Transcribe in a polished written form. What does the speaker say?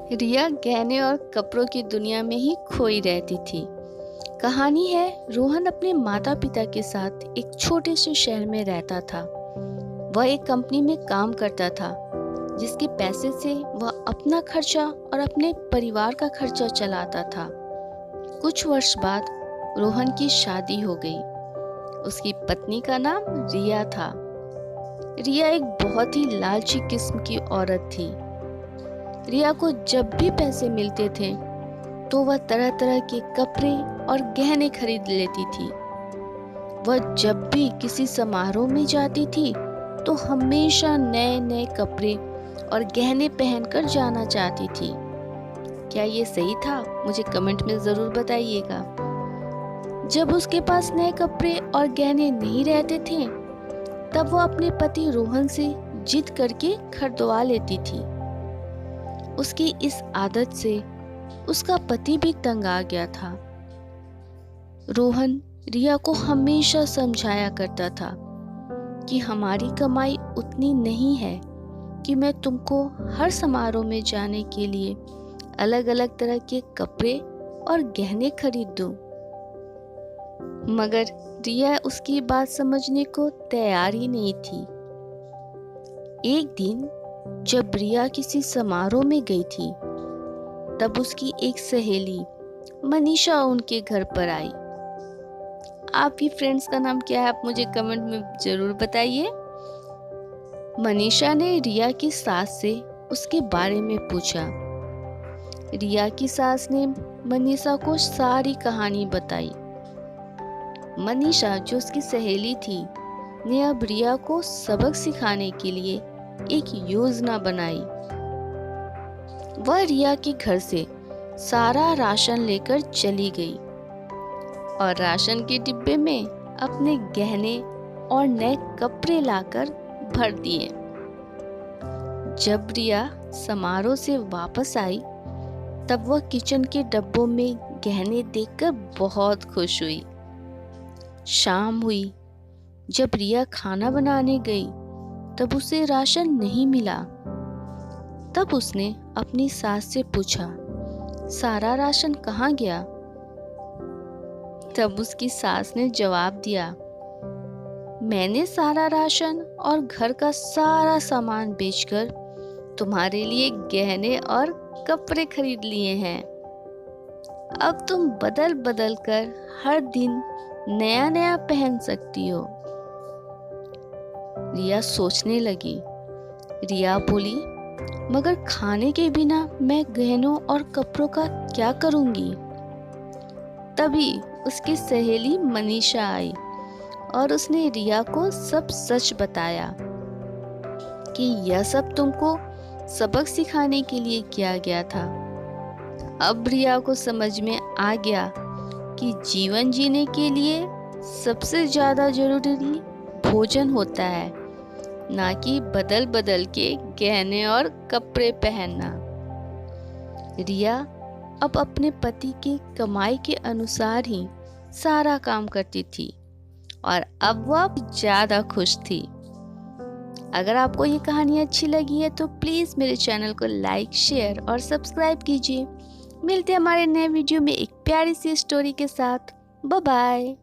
रिया गहने और कपड़ों की दुनिया में ही खोई रहती थी। कहानी है, रोहन अपने माता पिता के साथ एक छोटे से शहर में रहता था। वह एक कंपनी में काम करता था, जिसके पैसे से वह अपना खर्चा और अपने परिवार का खर्चा चलाता था। कुछ वर्ष बाद रोहन की शादी हो गई। उसकी पत्नी का नाम रिया था। रिया एक बहुत ही लालची किस्म की औरत थी। रिया को जब भी पैसे मिलते थे तो वह तरह तरह के कपड़े और गहने खरीद लेती थी। वह जब भी किसी समारोह में जाती थी तो हमेशा नए नए कपड़े और गहने पहनकर जाना चाहती थी। क्या ये सही था? मुझे कमेंट में ज़रूर बताइएगा। जब उसके पास नए कपड़े और गहने नहीं रहते थे तब वो अपने पति रोहन से जिद करके खरीदवा लेती थी। उसकी इस आदत से उसका पति भी तंग आ गया था। रोहन रिया को हमेशा समझाया करता था कि हमारी कमाई उतनी नहीं है कि मैं तुमको हर समारोह में जाने के लिए अलग अलग तरह के कपड़े और गहने खरीद दूं। मगर रिया उसकी बात समझने को तैयार ही नहीं थी। एक दिन जब रिया किसी समारोह में गई थी तब उसकी एक सहेली मनीषा उनके घर पर आई। आपकी फ्रेंड्स का नाम क्या है? आप मुझे कमेंट में जरूर बताइए। मनीषा ने रिया की सास से उसके बारे में पूछा। रिया की सास ने मनीषा को सारी कहानी बताई। मनीषा, जो उसकी सहेली थी, ने अब रिया को सबक सिखाने के लिए एक योजना बनाई। वह रिया के घर से सारा राशन लेकर चली गई और राशन के डिब्बे में अपने गहने और नए कपड़े लाकर भर दिए। जब रिया समारोह से वापस आई तब वह किचन के डब्बों में गहने देखकर बहुत खुश हुई। शाम हुई। जब रिया खाना बनाने गई तब उसे राशन नहीं मिला। तब उसने अपनी सास से पूछा, सारा राशन कहाँ गया? तब उसकी सास ने जवाब दिया, मैंने सारा राशन और घर का सारा सामान बेचकर तुम्हारे लिए गहने और कपड़े खरीद लिए हैं। अब तुम बदल बदल कर हर दिन नया नया पहन सकती हो। रिया सोचने लगी। रिया बोली, मगर खाने के बिना मैं गहनों और कपड़ों का क्या करूंगी? तभी उसकी सहेली मनीषा आई और उसने रिया को सब सच बताया कि यह सब तुमको सबक सिखाने के लिए किया गया था। अब रिया को समझ में आ गया कि जीवन जीने के लिए सबसे ज्यादा जरूरी भोजन होता है, ना कि बदल बदल के गहने और कपड़े पहनना। रिया अब अपने पति के कमाई के अनुसार ही सारा काम करती थी और अब वह ज्यादा खुश थी। अगर आपको ये कहानी अच्छी लगी है तो प्लीज मेरे चैनल को लाइक, शेयर और सब्सक्राइब कीजिए। मिलते हैं हमारे नए वीडियो में एक प्यारी सी स्टोरी के साथ। Bye bye.